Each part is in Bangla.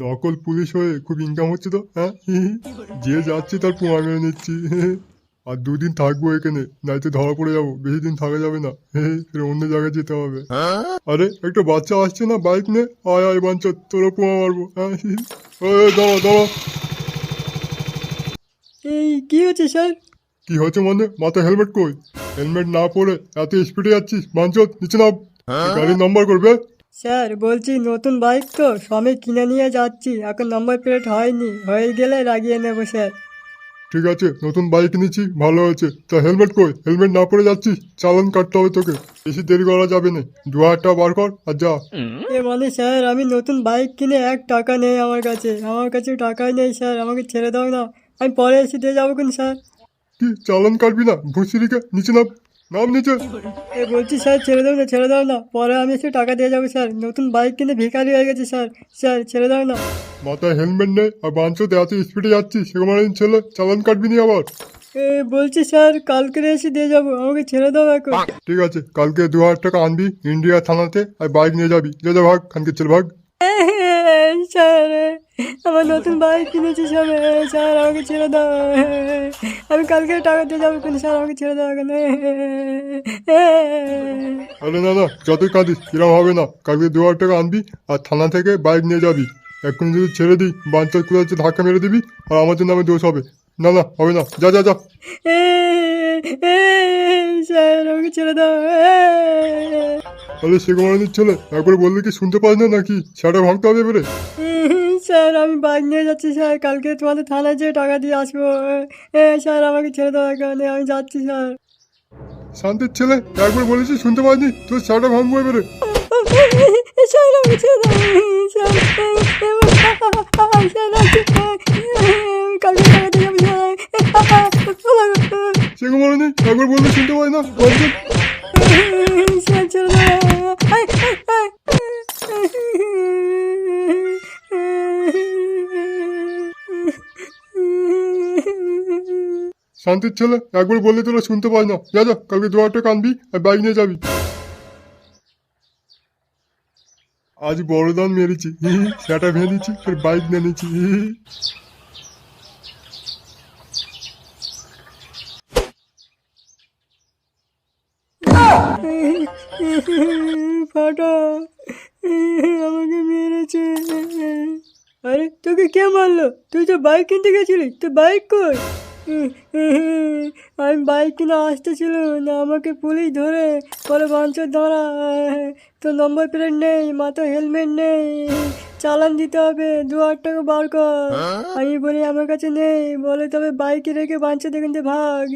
নকল পুলিশ হয়ে খুব ইনকাম হচ্ছে তো, হ্যাঁ? যে যাচ্ছি তার প্রমাণ মেনে নিচ্ছি। আর 2 দিন থাকবো এখানে, নয়তো ধরা পড়ে যাবো, বেশি দিন থাকা যাবে না। ফের অন্য জায়গায় যেতে হবে। আরে একটা বাচ্চা আসছে না বাইক নিয়ে, আয় আয় বাঞ্চত, তোরা প্রমাণ মারবো। হ্যাঁ দাঁড়া দাঁড়া। এই কি হচ্ছে স্যার? কি হচ্ছে মানে? মাথায় হেলমেট কই? হেলমেট না পরে এত স্পিডে যাচ্ছিস বাঞ্চত, নিচে নাম। গাড়ির নাম্বার করবে। স্যার বলছি নতুন বাইক তো সবে কিনে নিয়ে যাচ্ছি, এখন নম্বর প্লেট হয়নি, হয়ে গেলে লাগিয়ে নেবো স্যার। ঠিক আছে, নতুন বাইক নিয়েছি, ভালো হয়েছে। তা হেলমেট কই? হেলমেট না পরে যাচ্ছিস, চালান কাটতে হবে তোকে। বেশি দেরি করা যাবে না, 2000 টাকা বার কর আর যা। এ মানে স্যার আমি নতুন বাইক কিনে 1 টাকা নেই আমার কাছে টাকাই নেই স্যার, আমাকে ছেড়ে দাও না, আমি পরে এসে দিয়ে যাবো কোন স্যার। কি চালান কাটবি না? ভুসিরিকে নিচে নাম, নাম নিচে। এ বলছি স্যার ছেড়ে দাও না, পরে আমি এসে টাকা দিয়ে যাবো স্যার, নতুন বাইক কিনে ভিখারি হয়ে গেছে স্যার, স্যার ছেড়ে দাও না। মাথায় হেলমেট নেই আর বাঞ্চতে এত স্পিডে যাচ্ছিস, সেখানে ছেলে চালান কাটবি নি আবার? এ বলছি স্যার কালকে এসে দিয়ে যাবো, আমাকে ছেড়ে দাও এখন। ঠিক আছে, কালকে 2000 টাকা আনবি ইন্ডিয়া থানাতে, আর বাইক নিয়ে যাবি। যা যা, ভাগ খানকে, চল ভাগ। স্যার আমার নতুন বাইক কিনেছি সবে, স্যার আমাকে ছেড়ে দাও, আমি কালকে টাকা দিয়ে যাবো কিন্তু স্যার আমাকে ছেড়ে দাও এখানে। আরে না না, যতই কাঁদিস এরকম হবে না। কালকে 2000 টাকা আনবি আর থানা থেকে বাইক নিয়ে যাবি। এখন যদি ছেড়ে দিই, বাঞ্চার কোথাও হচ্ছে ধাক্কা মেরে দিবি আর আমাদের নামে দোষ হবে। না না, হবে না, যা যা যা। স্যার আমাকে ছেড়ে দাও। তাহলে সে কোমানির ছেলে, একবার বললে কি শুনতে পাস না নাকি? সেটা ভাঙতে হবে এবারে। স্যার আমি বাইক নিয়ে যাচ্ছি স্যার, কালকে তোমাদের থানায় যেয়ে টাকা দিয়ে আসবো। স্যার আমাকে ছেড়ে দাও এখানে, আমি যাচ্ছি স্যার। শান্তির ছেলে, একবার বলেছি শুনতে পাসনি? তোর সেটা ভাঙবো এবারে। স্যার আমাকে ছেড়ে দাও স্যার, আমি কালকে টাকা দিয়ে যাবো সে কোমানি একবার বললে শুনতে পাস না? স্যার, ছেড়ে দাও। শান্তির ছেলে, একবার বললে তোরা শুনতে পাস না। যা যা, কালকে 2000 টাকা আনবি আর বাইক নিয়ে যাবি। আজ বড় দান মেরেছি, সেটা ভেঙে দিচ্ছি, ফের বাইক নিয়ে নিচ্ছি। ফাটা আমাকে মেরেছে। আরে তোকে কে মারলো? তুই তো বাইক কিনতে গেছিলি, তো বাইক কই? আমি বাইক কিনে আসতেছিল না, আমাকে পুলিশ ধরে বলে বাঞ্চর দাঁড়া, তোর নম্বর প্লেট নেই, মাথায় হেলমেট নেই, চালান দিতে হবে, 2000 টাকা বার কর। আমি বলি আমার কাছে নেই, বলে তবে বাইকে রেখে বাঞ্চর দেখেন ভাগ,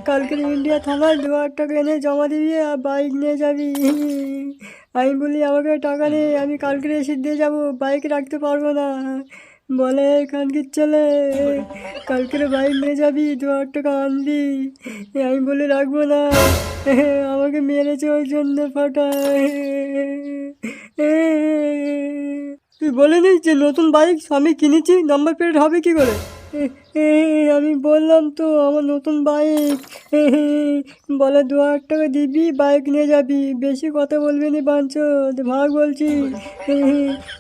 কালকে ইন্ডিয়া থানায় 2000 টাকা এনে জমা দিবি আর বাইক নিয়ে যাবি। আমি বলি আমাকে টাকা নেই, আমি কালকে এসে দিয়ে যাবো, বাইক রাখতে পারবো না। বলে এখানকার ছেলে কালকের বাইক নিয়ে যাবি, 2000 টাকা আনবি। আমি বলে রাখবো না, আমাকে মেরেছে ওই জন্য ফাটা। তুই বলিনি যে নতুন বাইক আমি কিনেছি, নাম্বার প্লেট হবে কি করে? আমি বললাম তো আমার নতুন বাইক, বলে 2000 টাকা দিবি বাইক নিয়ে যাবি, বেশি কথা বলবি নি বাঞ্চদ, ভাগ বলছি।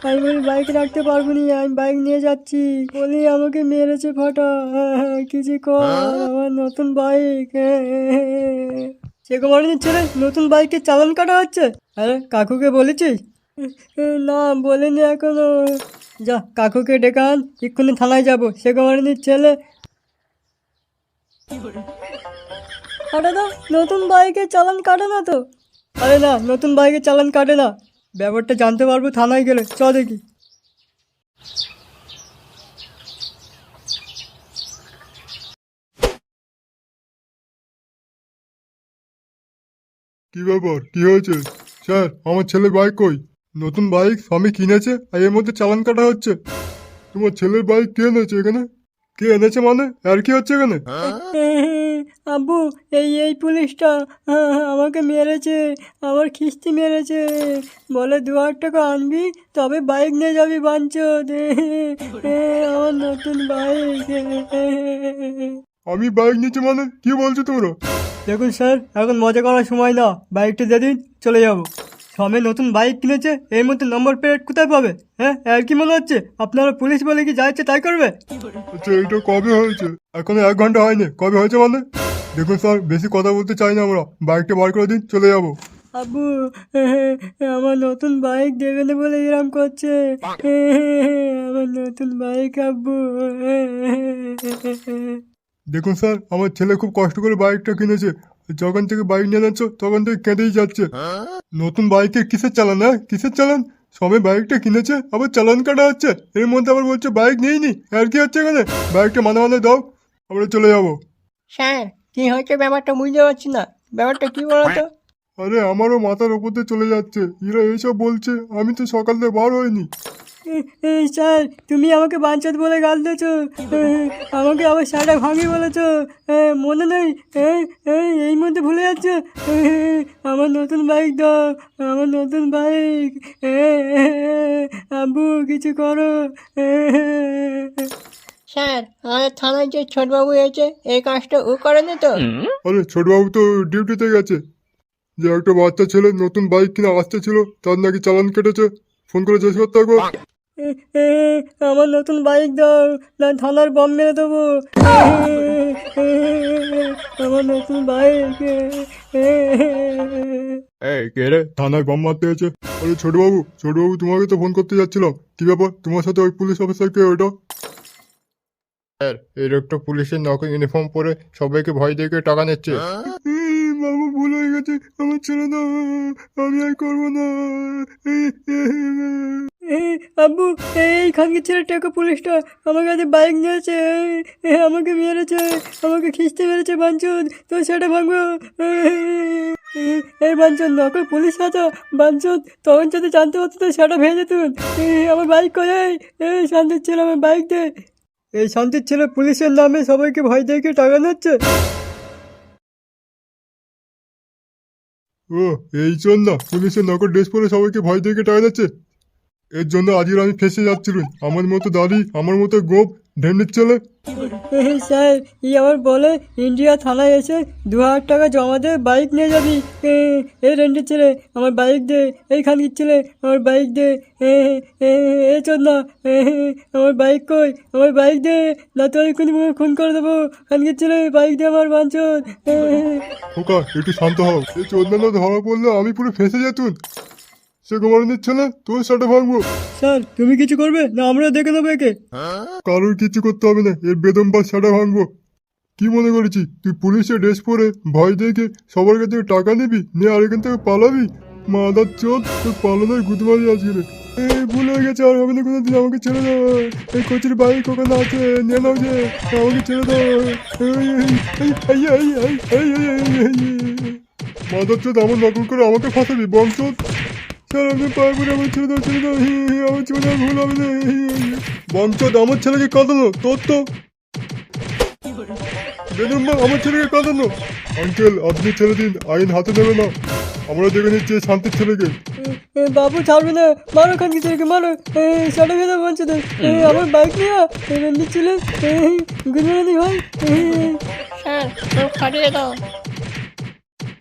আমি বলি বাইক রাখতে পারবো নি, আমি বাইক নিয়ে যাচ্ছি, বলি আমাকে মেরেছে ফাটা। কিছু কর, আমার নতুন বাইক। সে কুমারিনীর ছেলে, নতুন বাইকের চালান কাটা হচ্ছে। আরে কাকুকে বলেছিস? না বলিনি এখনো। যা কাকুকে ডেকে আন, এক্ষুনি থানায় যাবো, সে কুমারিনীর ছেলে। আরে না, নতুন বাইকের চালান কাটে না তো? আরে না, নতুন বাইকের চালান কাটে না, ব্যাপারটা জানতে পারবো থানায় গেলে, চ দেখি। কি ব্যাপার, কি হয়েছে? স্যার, আমার ছেলে বাইক কই? নতুন বাইক স্বামী কিনেছে আর এর মধ্যে চালান কাটা হচ্ছে। তোমার ছেলের বাইক কে এনেছে এখানে? কে এনেছে মানে? আর কি হচ্ছে এখানে? আব্বু, এই পুলিশটা আমাকে মেরেছে, আমার খিস্তি মেরেছে, বলে 2000 টাকা আনবি তবে বাইক নিয়ে যাবি বাঞ্চদ। আমার নতুন বাইক। আমি বাইক নিচ্ছি মানে? কি বলছো তোমরা? দেখুন স্যার, এখন মজা করার সময় না, বাইকটা দিয়ে দিন, চলে যাবো। স্বামী নতুন বাইক কিনেছে, এর মধ্যে নম্বর প্লেট কোথায় পাবে? হ্যাঁ, আর কি মনে হচ্ছে আপনারা পুলিশ বলে কি যা ইচ্ছে তাই করবে? আচ্ছা এইটা কবে হয়েছে? এখনো 1 ঘন্টা হয়নি, কবে হয়েছে মানে? দেখুন স্যার, বেশি কথা বলতে চাই না আমরা, বাইকটা বার করে দিন, চলে যাবো। আব্বু, আমার নতুন বাইক দেবে না বলে এরম করছে। আমার নতুন বাইক আব্বু। দেখুন স্যার, আমার ছেলে খুব কষ্ট করে বাইকটা কিনেছে, যখন থেকে বাইক নিয়ে যাচ্ছ তখন থেকে কেঁদেই যাচ্ছে। নতুন বাইকে কিসের চালান? হ্যাঁ, কিসের চালান? সবে বাইকটা কিনেছে আবার চালান কাটা হচ্ছে, এর মধ্যে আবার বলছে বাইক নেইনি। আর কি হচ্ছে এখানে? বাইকটা মানে দাও, আমরা চলে যাবো। স্যার, কি হয়েছে ব্যাপারটা বুঝতে পারছি না। ব্যাপারটা কি বলতো? আরে আমারও মাথার ওপর দিয়ে চলে যাচ্ছে, এরা এইসব বলছে, আমি তো সকাল থেকে বার হয়নি। স্যার, তুমি আমাকে বাঞ্চাত বলে গাল দিয়েছো, আমাকে আবার শাটা ভাঙি বলেছো, মনে নেই? এই মধ্যে ভুলে যাচ্ছে। আমার নতুন বাইক দাও, আমার নতুন বাইক। আব্বু, কিছু করো। স্যার, আমাদের থানায় যে ছোটবাবু এসেছে, এই কাজটা ও করেনি তো? আরে ছোটবাবু তো ডিউটিতে গেছে। যে একটা বাচ্চা ছেলে নতুন বাইক কিনে আসতে ছিল, তার নাকি চালান কেটেছে, ফোন করে জিজ্ঞেস করতে হবে। আমার নতুন বাইক দাও, না থানার বম মেরে দেবো। আমার নতুন বাইক। এই কে রে, থানায় বম মারতে হয়েছে? আরে ছোটবাবু, তোমাকে তো ফোন করতে যাচ্ছিলাম। কি ব্যাপার, তোমার সাথে ওই পুলিশ অফিসার কে ওটা? স্যার, এই লোকটা পুলিশের নকল ইউনিফর্ম পরে সবাইকে ভয় দেখে টাকা নিচ্ছে। বাবু, ভুল হয়ে গেছে, আমার ছেড়ে দাও, আমি আর করবো না। আব্বু, এই খানকে ছেলে টাকা পুলিশটা আমার কাছে বাইক নিয়েছে, আমাকে মেরেছে, আমাকে খিস্তে মেরেছে বাঞ্চুদ, তো সেটা ভাঙবো। এই বাঞ্চুদ, নকল পুলিশ আছে বাঞ্চুদ, তখন যদি জানতে পারতো তো সেটা ভেঙে যেত। আমার বাইক কোথায়? শান্তির ছেলে, আমার বাইক দে। এই শান্তির ছেলে পুলিশের নামে সবাইকে ভয় দেখে টাকা নিচ্ছে। ও, এই জন্য পুলিশের নকল ড্রেস পরে সবাইকে ভয় দেখে টাকা যাচ্ছে। এর জন্য আজকে আমি ফেসে যাচ্ছিলাম। আমার মতো দাড়ি, আমার মতো গোপ, ঢেন্ডের ছেলে। স্যার, আবার বলে ইন্ডিয়া থানায় এসে 2,000 টাকা জমা দে, বাইক নিয়ে যাবি। এই রেন্টের ছেলে, আমার বাইক দে। এই খানকির ছেলে, আমার বাইক দে। এই চল না, আমার বাইক কই? আমার বাইক দে, না তো এক্ষুনি খুন করে দেবো। খানকির ছেলে, বাইক দে আমার বাঞ্চন। খোকা, একটু শান্ত হও। এই চোদ্দানো ধরা পড়লে আমি পুরো ফেসে যেতুন। সে গোমারণের ছেলে, তোর সাথে ভাঙবো। স্যার, তুমি কিছু করবে না আমরা দেখে নেবো একে? কারোর কিছু করতে হবে না, এর বেদম বা সাটা ভাঙবো। কি মনে করেছি তুই পুলিশের ড্রেস পরে ভয় দেখে সবার কাছে টাকা নিবি, নিয়ে আর এখান থেকে পালাবি? মাদার চোদ, তোর পালানোর গুদমারি আজকে রে। ভুল হয়ে গেছে, আর হবে না কোনোদিন, আমাকে ছেড়ে দাও। এই কচির বাইক ওখানে আছে, নিয়ে নাও যে, আমাকে ছেড়ে দাও। মাদার চোদ, আমার নকল করে আমাকে ফাঁসাবি বংশোদ। স্যার, আমি পায়ে পড়ে, আমার ছেড়ে দাও, ছেড়ে দাও। আমার জীবনে আর ভুল হবে না। বংশোদ, আমার ছেলেকে কাঁদানো তোর তো বেদম, আমার ছেলেকে কাঁদানো। আঙ্কেল, আপনি ছেড়ে দিন, আইন হাতে নেবে না। আমরা দেখে নিচ্ছি শান্তির ছেলেকে। বাবু, ছাড়বে না, মারো খানকি ছেলেকে, মারো। সাটা ভেদা বলছে তো, আমার বাইক নিয়ে রেন্ডির ছেলে। গুড মর্নিং ভাই। স্যার, ফাটিয়ে দাও।